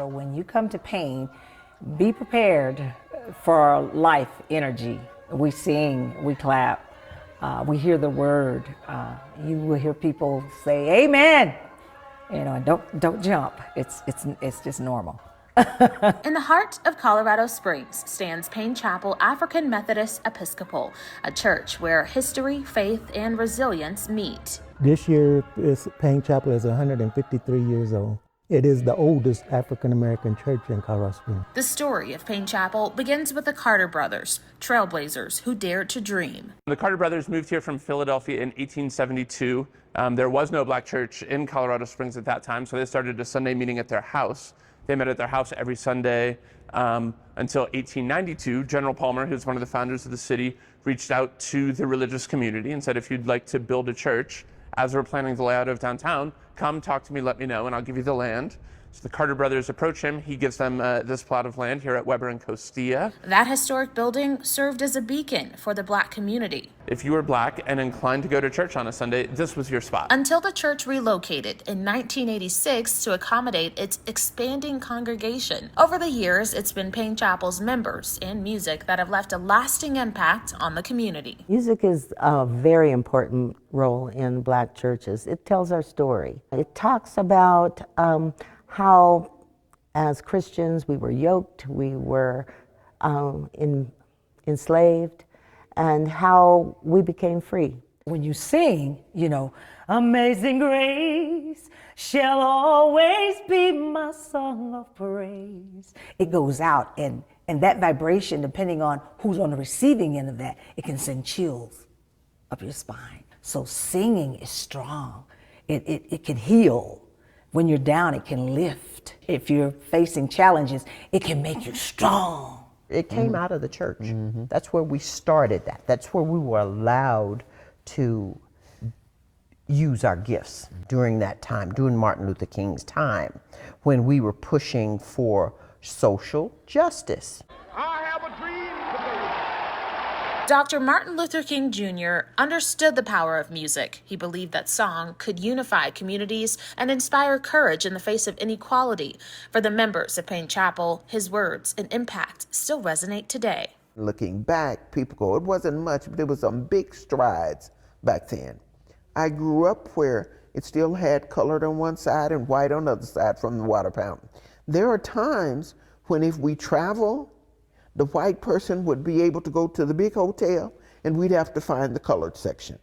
So when you come to Payne, be prepared for life energy. We sing, we clap, we hear the word. You will hear people say, "Amen." You know, and don't jump. It's just normal. In the heart of Colorado Springs stands Payne Chapel African Methodist Episcopal, a church where history, faith, and resilience meet. This year, Payne Chapel is 153 years old. It is the oldest African American church in Colorado Springs. The story of Payne Chapel begins with the Carter brothers, trailblazers who dared to dream. The Carter brothers moved here from Philadelphia in 1872. There was no black church in Colorado Springs at that time, so they started a Sunday meeting at their house. They met at their house every Sunday until 1892. General Palmer, who's one of the founders of the city, reached out to the religious community and said, if you'd like to build a church, as we're planning the layout of downtown, come talk to me, let me know, and I'll give you the land. So the Carter brothers approach him. He gives them this plot of land here at Weber and Costilla. That historic building served as a beacon for the black community. If you were black and inclined to go to church on a Sunday, this was your spot. Until the church relocated in 1986 to accommodate its expanding congregation. Over the years, it's been Payne Chapel's members and music that have left a lasting impact on the community. Music is a very important role in black churches. It tells our story. It talks about how, as Christians, we were yoked, we were enslaved, and how we became free. When you sing, you know, "Amazing grace shall always be my song of praise," it goes out, and that vibration, depending on who's on the receiving end of that, it can send chills up your spine. So singing is strong. It can heal. When you're down, it can lift. If you're facing challenges, it can make you strong. It came out of the church. That's where we started that. That's where we were allowed to use our gifts during that time, during Martin Luther King's time, when we were pushing for social justice. I have a dream today. Dr. Martin Luther King Jr. understood the power of music. He believed that song could unify communities and inspire courage in the face of inequality. For the members of Payne Chapel, his words and impact still resonate today. Looking back, people go, it wasn't much, but there was some big strides back then. I grew up where it still had colored on one side and white on the other side from the water fountain. There are times when if we travel, the white person would be able to go to the big hotel and we'd have to find the colored section.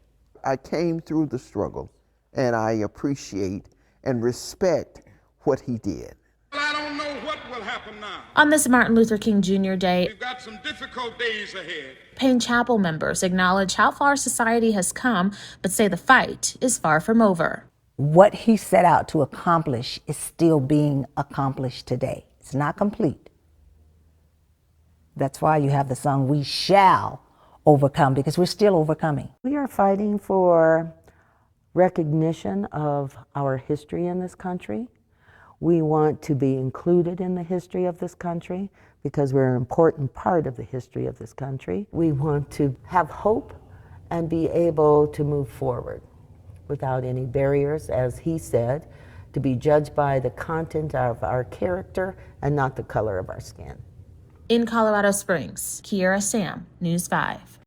I came through the struggle and I appreciate and respect what he did. I don't know what will happen now. On this Martin Luther King Jr. Day, We've got some difficult days ahead. Payne Chapel members acknowledge how far society has come, but say the fight is far from over. What he set out to accomplish is still being accomplished today. It's not complete. That's why you have the song, "We Shall Overcome," because we're still overcoming. We are fighting for recognition of our history in this country. We want to be included in the history of this country because we're an important part of the history of this country. We want to have hope and be able to move forward without any barriers, as he said, to be judged by the content of our character and not the color of our skin. In Colorado Springs, Kiera Sam, News 5.